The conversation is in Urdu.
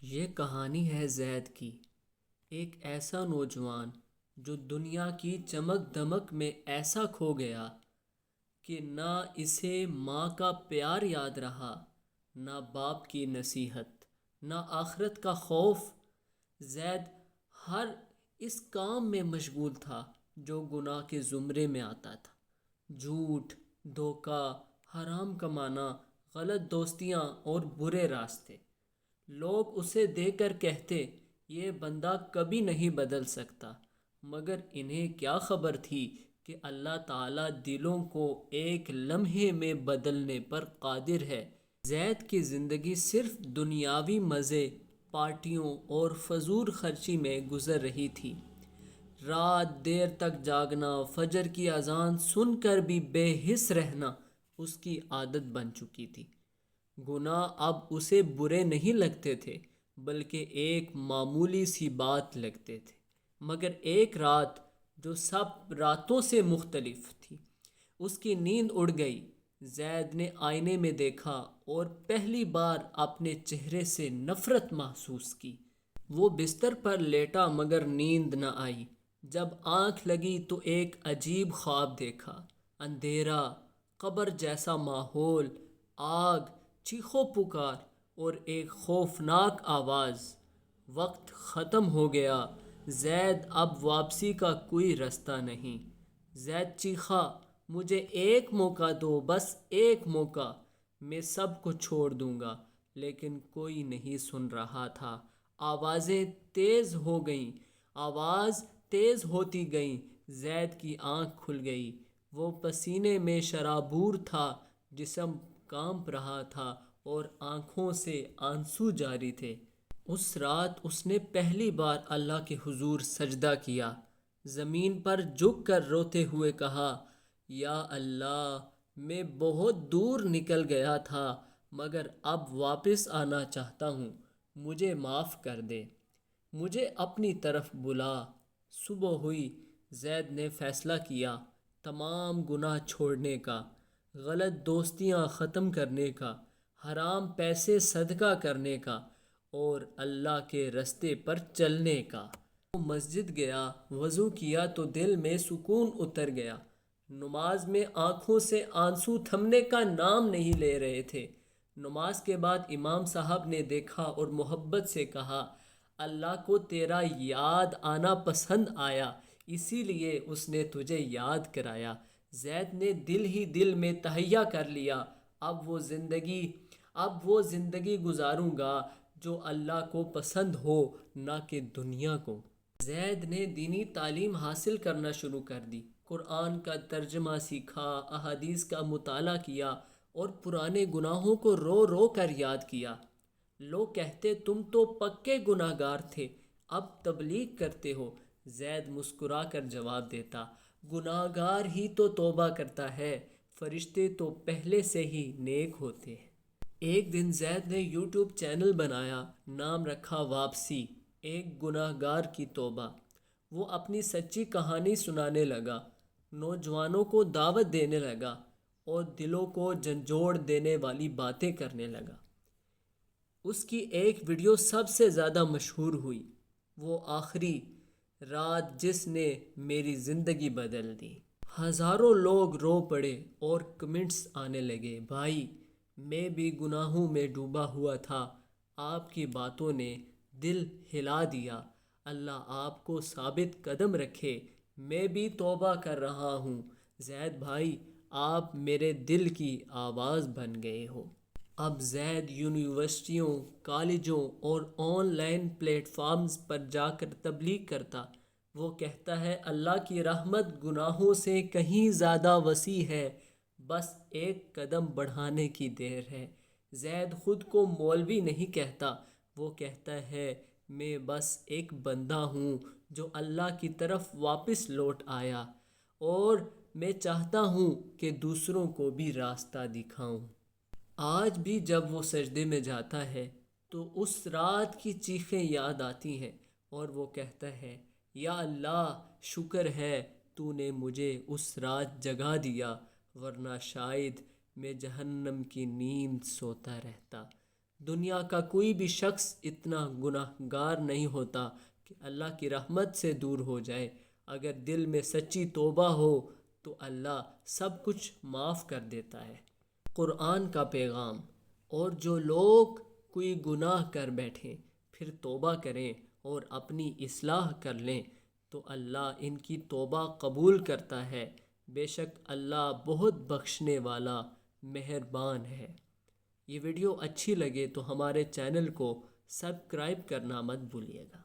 یہ کہانی ہے زید کی، ایک ایسا نوجوان جو دنیا کی چمک دمک میں ایسا کھو گیا کہ نہ اسے ماں کا پیار یاد رہا، نہ باپ کی نصیحت، نہ آخرت کا خوف۔ زید ہر اس کام میں مشغول تھا جو گناہ کے زمرے میں آتا تھا: جھوٹ، دھوکہ، حرام کمانا، غلط دوستیاں اور برے راستے۔ لوگ اسے دیکھ کر کہتے یہ بندہ کبھی نہیں بدل سکتا، مگر انہیں کیا خبر تھی کہ اللہ تعالیٰ دلوں کو ایک لمحے میں بدلنے پر قادر ہے۔ زید کی زندگی صرف دنیاوی مزے، پارٹیوں اور فضول خرچی میں گزر رہی تھی۔ رات دیر تک جاگنا، فجر کی اذان سن کر بھی بے حس رہنا اس کی عادت بن چکی تھی۔ گناہ اب اسے برے نہیں لگتے تھے، بلکہ ایک معمولی سی بات لگتے تھے۔ مگر ایک رات جو سب راتوں سے مختلف تھی، اس کی نیند اڑ گئی۔ زید نے آئینے میں دیکھا اور پہلی بار اپنے چہرے سے نفرت محسوس کی۔ وہ بستر پر لیٹا مگر نیند نہ آئی۔ جب آنکھ لگی تو ایک عجیب خواب دیکھا: اندھیرا، قبر جیسا ماحول، آگ، چیخو پکار اور ایک خوفناک آواز: وقت ختم ہو گیا، زید اب واپسی کا کوئی رستہ نہیں۔ زید چیخا: مجھے ایک موقع دو، بس ایک موقع، میں سب کو چھوڑ دوں گا۔ لیکن کوئی نہیں سن رہا تھا۔ آوازیں تیز ہو گئیں، آواز تیز ہوتی گئی۔ زید کی آنکھ کھل گئی۔ وہ پسینے میں شرابور تھا، جسم کانپ رہا تھا اور آنکھوں سے آنسو جاری تھے۔ اس رات اس نے پہلی بار اللہ کے حضور سجدہ کیا، زمین پر جھک کر روتے ہوئے کہا: یا اللہ، میں بہت دور نکل گیا تھا، مگر اب واپس آنا چاہتا ہوں، مجھے معاف کر دے، مجھے اپنی طرف بلا۔ صبح ہوئی۔ زید نے فیصلہ کیا، تمام گناہ چھوڑنے کا، غلط دوستیاں ختم کرنے کا، حرام پیسے صدقہ کرنے کا اور اللہ کے رستے پر چلنے کا۔ وہ مسجد گیا، وضو کیا تو دل میں سکون اتر گیا۔ نماز میں آنکھوں سے آنسو تھمنے کا نام نہیں لے رہے تھے۔ نماز کے بعد امام صاحب نے دیکھا اور محبت سے کہا: اللہ کو تیرا یاد آنا پسند آیا، اسی لیے اس نے تجھے یاد کرایا۔ زید نے دل ہی دل میں تہیہ کر لیا: اب وہ زندگی گزاروں گا جو اللہ کو پسند ہو، نہ کہ دنیا کو۔ زید نے دینی تعلیم حاصل کرنا شروع کر دی، قرآن کا ترجمہ سیکھا، احادیث کا مطالعہ کیا اور پرانے گناہوں کو رو رو کر یاد کیا۔ لوگ کہتے تم تو پکے گناہ گار تھے، اب تبلیغ کرتے ہو۔ زید مسکرا کر جواب دیتا: گناہ گار ہی تو توبہ کرتا ہے، فرشتے تو پہلے سے ہی نیک ہوتے ہیں۔ ایک دن زید نے یوٹیوب چینل بنایا، نام رکھا واپسی، ایک گناہ گار کی توبہ۔ وہ اپنی سچی کہانی سنانے لگا، نوجوانوں کو دعوت دینے لگا اور دلوں کو جھنجھوڑ دینے والی باتیں کرنے لگا۔ اس کی ایک ویڈیو سب سے زیادہ مشہور ہوئی: وہ آخری رات جس نے میری زندگی بدل دی۔ ہزاروں لوگ رو پڑے اور کمنٹس آنے لگے: بھائی، میں بھی گناہوں میں ڈوبا ہوا تھا، آپ کی باتوں نے دل ہلا دیا، اللہ آپ کو ثابت قدم رکھے، میں بھی توبہ کر رہا ہوں۔ زید بھائی، آپ میرے دل کی آواز بن گئے ہو۔ اب زید یونیورسٹیوں، کالجوں اور آن لائن پلیٹ فارمز پر جا کر تبلیغ کرتا۔ وہ کہتا ہے اللہ کی رحمت گناہوں سے کہیں زیادہ وسیع ہے، بس ایک قدم بڑھانے کی دیر ہے۔ زید خود کو مولوی نہیں کہتا، وہ کہتا ہے میں بس ایک بندہ ہوں جو اللہ کی طرف واپس لوٹ آیا، اور میں چاہتا ہوں کہ دوسروں کو بھی راستہ دکھاؤں۔ آج بھی جب وہ سجدے میں جاتا ہے تو اس رات کی چیخیں یاد آتی ہیں اور وہ کہتا ہے: یا اللہ، شکر ہے تو نے مجھے اس رات جگا دیا، ورنہ شاید میں جہنم کی نیند سوتا رہتا۔ دنیا کا کوئی بھی شخص اتنا گناہ گار نہیں ہوتا کہ اللہ کی رحمت سے دور ہو جائے۔ اگر دل میں سچی توبہ ہو تو اللہ سب کچھ معاف کر دیتا ہے۔ قرآن کا پیغام: اور جو لوگ کوئی گناہ کر بیٹھیں پھر توبہ کریں اور اپنی اصلاح کر لیں تو اللہ ان کی توبہ قبول کرتا ہے، بے شک اللہ بہت بخشنے والا مہربان ہے۔ یہ ویڈیو اچھی لگے تو ہمارے چینل کو سبسکرائب کرنا مت بھولیے گا۔